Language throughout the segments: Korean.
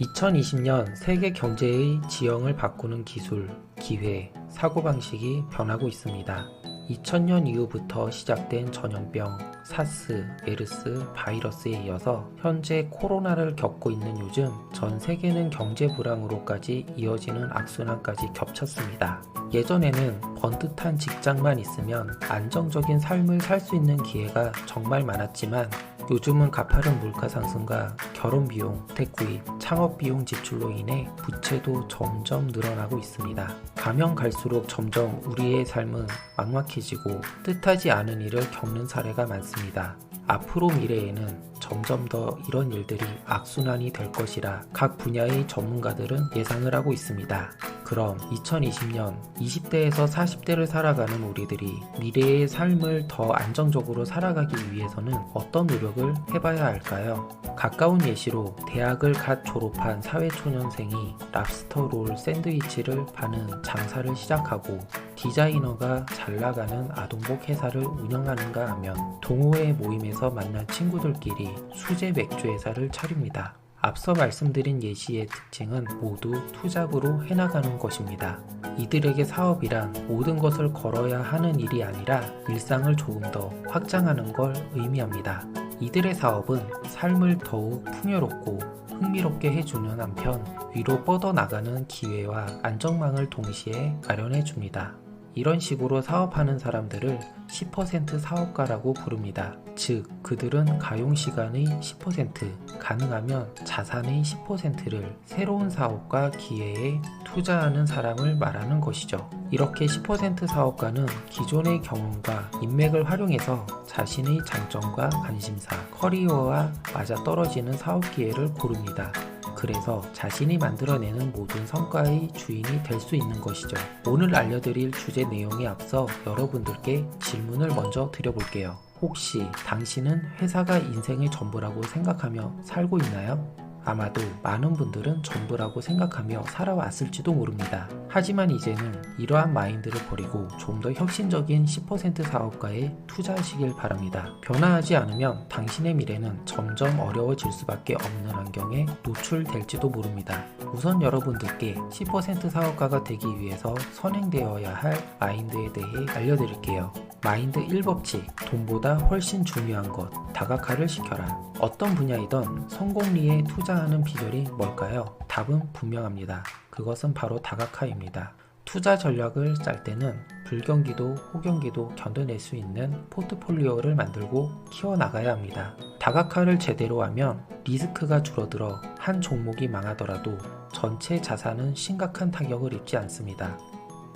2020년 세계 경제의 지형을 바꾸는 기술, 기회, 사고방식이 변하고 있습니다. 2000년 이후부터 시작된 전염병, 사스, 메르스, 바이러스에 이어서 현재 코로나를 겪고 있는 요즘 전 세계는 경제 불황으로까지 이어지는 악순환까지 겹쳤습니다. 예전에는 번듯한 직장만 있으면 안정적인 삶을 살 수 있는 기회가 정말 많았지만 요즘은 가파른 물가 상승과 결혼 비용, 주택 구입, 창업 비용 지출로 인해 부채도 점점 늘어나고 있습니다. 가면 갈수록 점점 우리의 삶은 막막해지고 뜻하지 않은 일을 겪는 사례가 많습니다. 앞으로 미래에는 점점 더 이런 일들이 악순환이 될 것이라 각 분야의 전문가들은 예상을 하고 있습니다. 그럼 2020년 20대에서 40대를 살아가는 우리들이 미래의 삶을 더 안정적으로 살아가기 위해서는 어떤 노력을 해봐야 할까요? 가까운 예시로 대학을 갓 졸업한 사회초년생이 랍스터 롤 샌드위치를 파는 장사를 시작하고 디자이너가 잘 나가는 아동복 회사를 운영하는가 하면 동호회 모임에서 만난 친구들끼리 수제 맥주 회사를 차립니다. 앞서 말씀드린 예시의 특징은 모두 투잡으로 해나가는 것입니다. 이들에게 사업이란 모든 것을 걸어야 하는 일이 아니라 일상을 조금 더 확장하는 걸 의미합니다. 이들의 사업은 삶을 더욱 풍요롭고 흥미롭게 해주는 한편 위로 뻗어나가는 기회와 안정망을 동시에 마련해 줍니다. 이런 식으로 사업하는 사람들을 10% 사업가라고 부릅니다. 즉, 그들은 가용시간의 10%, 가능하면 자산의 10%를 새로운 사업과 기회에 투자하는 사람을 말하는 것이죠. 이렇게 10% 사업가는 기존의 경험과 인맥을 활용해서 자신의 장점과 관심사, 커리어와 맞아떨어지는 사업 기회를 고릅니다. 그래서 자신이 만들어내는 모든 성과의 주인이 될 수 있는 것이죠. 오늘 알려드릴 주제 내용에 앞서 여러분들께 질문을 먼저 드려볼게요. 혹시 당신은 회사가 인생의 전부라고 생각하며 살고 있나요? 아마도 많은 분들은 전부라고 생각하며 살아왔을지도 모릅니다. 하지만 이제는 이러한 마인드를 버리고 좀 더 혁신적인 10% 사업가에 투자하시길 바랍니다. 변화하지 않으면 당신의 미래는 점점 어려워질 수밖에 없는 환경에 노출될지도 모릅니다. 우선 여러분들께 10% 사업가가 되기 위해서 선행되어야 할 마인드에 대해 알려드릴게요. 마인드 1법칙, 돈보다 훨씬 중요한 것, 다각화를 시켜라. 어떤 분야이든 성공리에 투자하는 비결이 뭘까요? 답은 분명합니다. 그것은 바로 다각화입니다. 투자 전략을 짤 때는 불경기도, 호경기도 견뎌낼 수 있는 포트폴리오를 만들고 키워나가야 합니다. 다각화를 제대로 하면 리스크가 줄어들어 한 종목이 망하더라도 전체 자산은 심각한 타격을 입지 않습니다.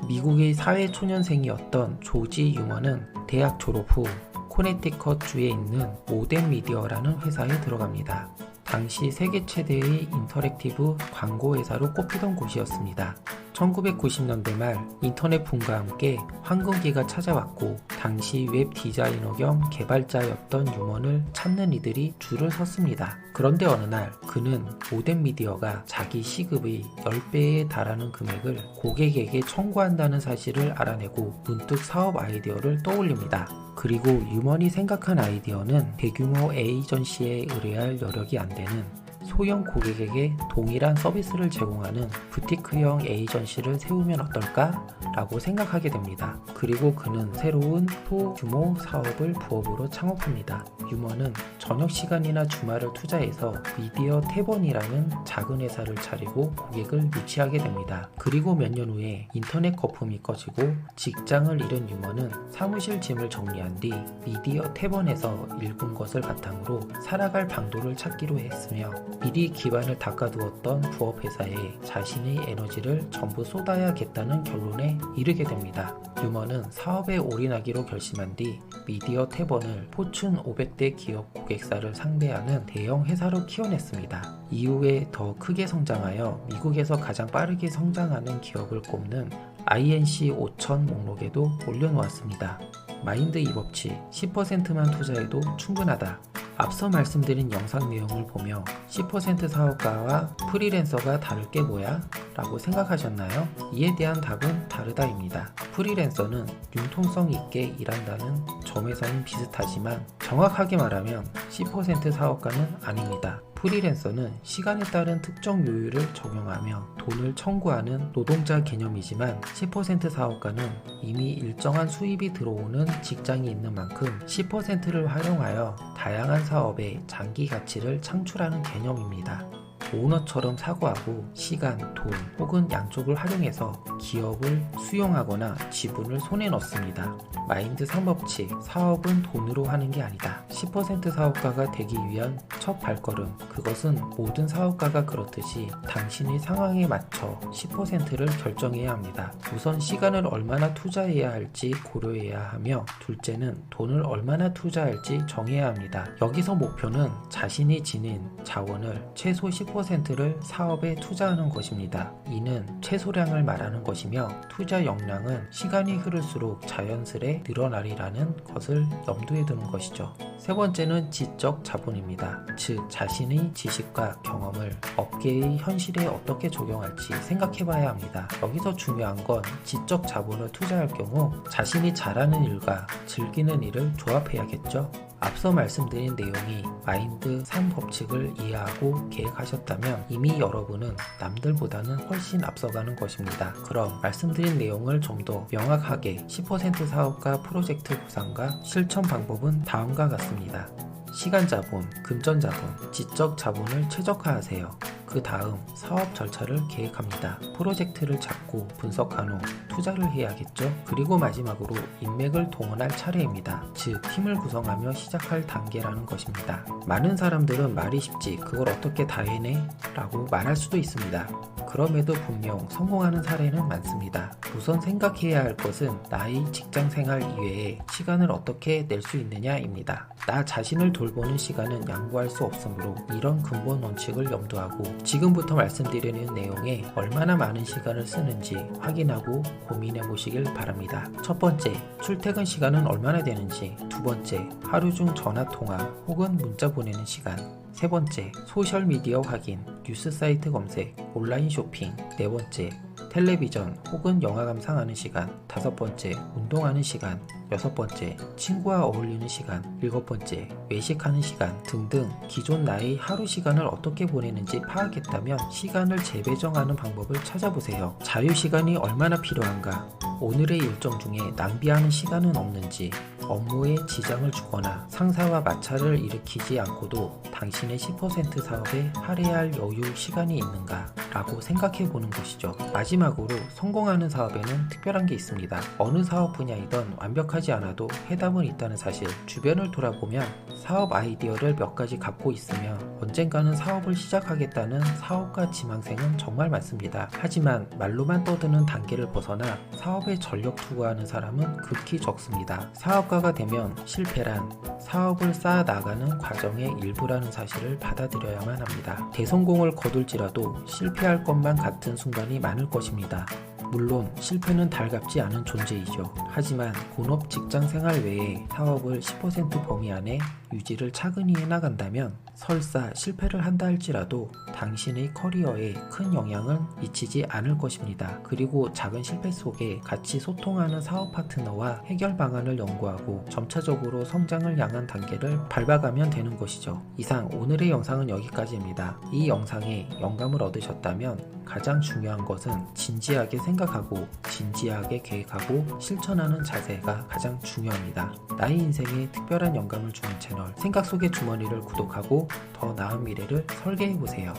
미국의 사회초년생이었던 조지 유먼은 대학 졸업 후 코네티컷주에 있는 모덴 미디어라는 회사에 들어갑니다. 당시 세계 최대의 인터랙티브 광고 회사로 꼽히던 곳이었습니다. 1990년대 말 인터넷 붐과 함께 황금기가 찾아왔고 당시 웹 디자이너 겸 개발자였던 유먼을 찾는 이들이 줄을 섰습니다. 그런데 어느 날 그는 모덴 미디어가 자기 시급의 10배에 달하는 금액을 고객에게 청구한다는 사실을 알아내고 문득 사업 아이디어를 떠올립니다. 그리고 유먼이 생각한 아이디어는 대규모 에이전시에 의뢰할 여력이 안 되는 소형 고객에게 동일한 서비스를 제공하는 부티크형 에이전시를 세우면 어떨까? 라고 생각하게 됩니다. 그리고 그는 새로운 소규모 사업을 부업으로 창업합니다. 유먼은 저녁 시간이나 주말을 투자해서 미디어 태번이라는 작은 회사를 차리고 고객을 유치하게 됩니다. 그리고 몇 년 후에 인터넷 거품이 꺼지고 직장을 잃은 유먼은 사무실 짐을 정리한 뒤 미디어 태번에서 읽은 것을 바탕으로 살아갈 방도를 찾기로 했으며 미리 기반을 닦아두었던 부업회사에 자신의 에너지를 전부 쏟아야겠다는 결론에 이르게 됩니다. 유먼은 사업에 올인하기로 결심한 뒤 미디어 태번을 포춘 500대 기업 고객사를 상대하는 대형 회사로 키워냈습니다. 이후에 더 크게 성장하여 미국에서 가장 빠르게 성장하는 기업을 꼽는 INC 5000 목록에도 올려놓았습니다. 마인드 2법칙, 10%만 투자해도 충분하다. 앞서 말씀드린 영상 내용을 보며 10% 사업가와 프리랜서가 다를 게 뭐야? 라고 생각하셨나요? 이에 대한 답은 다르다입니다. 프리랜서는 융통성 있게 일한다는 점에서는 비슷하지만 정확하게 말하면 10% 사업가는 아닙니다. 프리랜서는 시간에 따른 특정 요율을 적용하며 돈을 청구하는 노동자 개념이지만 10% 사업가는 이미 일정한 수입이 들어오는 직장이 있는 만큼 10%를 활용하여 다양한 사업의 장기 가치를 창출하는 개념입니다. 오너처럼 사고하고 시간, 돈 혹은 양쪽을 활용해서 기업을 수용하거나 지분을 손에 넣습니다. 마인드 3법칙, 사업은 돈으로 하는 게 아니다. 10% 사업가가 되기 위한 첫 발걸음, 그것은 모든 사업가가 그렇듯이 당신의 상황에 맞춰 10%를 결정해야 합니다. 우선 시간을 얼마나 투자해야 할지 고려해야 하며, 둘째는 돈을 얼마나 투자할지 정해야 합니다. 여기서 목표는 자신이 지닌 자원을 최소 10%를 사업에 투자하는 것입니다. 이는 최소량을 말하는 것이며, 투자 역량은 시간이 흐를수록 자연스레 늘어나리라는 것을 염두에 두는 것이죠. 세 번째는 지적 자본입니다. 즉, 자신의 지식과 경험을 업계의 현실에 어떻게 적용할지 생각해봐야 합니다. 여기서 중요한 건 지적 자본을 투자할 경우 자신이 잘하는 일과 즐기는 일을 조합해야겠죠. 앞서 말씀드린 내용이 마인드 3법칙을 이해하고 계획하셨다면 이미 여러분은 남들보다는 훨씬 앞서가는 것입니다. 그럼 말씀드린 내용을 좀 더 명확하게 10% 사업가 프로젝트 구상과 실천 방법은 다음과 같습니다. 시간 자본, 금전 자본, 지적 자본을 최적화하세요. 그 다음 사업 절차를 계획합니다. 프로젝트를 잡고 분석한 후 투자를 해야겠죠. 그리고 마지막으로 인맥을 동원할 차례입니다. 즉, 팀을 구성하며 시작할 단계라는 것입니다. 많은 사람들은 말이 쉽지 그걸 어떻게 다 해내? 라고 말할 수도 있습니다. 그럼에도 분명 성공하는 사례는 많습니다. 우선 생각해야 할 것은 나의 직장 생활 이외에 시간을 어떻게 낼 수 있느냐입니다. 나 자신을 돌보는 시간은 양보할 수 없으므로 이런 근본 원칙을 염두하고 지금부터 말씀드리는 내용에 얼마나 많은 시간을 쓰는지 확인하고 고민해 보시길 바랍니다. 첫 번째, 출퇴근 시간은 얼마나 되는지. 두 번째, 하루 중 전화 통화 혹은 문자 보내는 시간. 세 번째, 소셜미디어 확인, 뉴스 사이트 검색, 온라인 쇼핑. 네 번째, 텔레비전 혹은 영화 감상하는 시간. 다섯 번째, 운동하는 시간. 여섯 번째, 친구와 어울리는 시간. 일곱 번째, 외식하는 시간 등등. 기존 나의 하루 시간을 어떻게 보내는지 파악했다면 시간을 재배정하는 방법을 찾아보세요. 자유시간이 얼마나 필요한가? 오늘의 일정 중에 낭비하는 시간은 없는지, 업무에 지장을 주거나 상사와 마찰을 일으키지 않고도 당신의 10% 사업에 할애할 여유 시간이 있는가? 라고 생각해 보는 것이죠. 마지막으로 성공하는 사업에는 특별한 게 있습니다. 어느 사업 분야이든 완벽하지 않아도 해답은 있다는 사실. 주변을 돌아보면 사업 아이디어를 몇 가지 갖고 있으며 언젠가는 사업을 시작하겠다는 사업가 지망생은 정말 많습니다. 하지만 말로만 떠드는 단계를 벗어나 사업에 전력 투구하는 사람은 극히 적습니다. 사업가가 되면 실패란 사업을 쌓아 나가는 과정의 일부라는 사실을 받아들여야만 합니다. 대성공을 거둘지라도 실패할 것만 같은 순간이 많을 것입니다. 물론 실패는 달갑지 않은 존재이죠. 하지만 본업 직장 생활 외에 사업을 10% 범위 안에 유지를 차근히 해나간다면 설사 실패를 한다 할지라도 당신의 커리어에 큰 영향은 미치지 않을 것입니다. 그리고 작은 실패 속에 같이 소통하는 사업 파트너와 해결 방안을 연구하고 점차적으로 성장을 향한 단계를 밟아가면 되는 것이죠. 이상 오늘의 영상은 여기까지입니다. 이 영상에 영감을 얻으셨다면 가장 중요한 것은 진지하게 생각하고 진지하게 계획하고 실천하는 자세가 가장 중요합니다. 나의 인생에 특별한 영감을 주는 채널 생각 속의 주머니를 구독하고 더 나은 미래를 설계해보세요.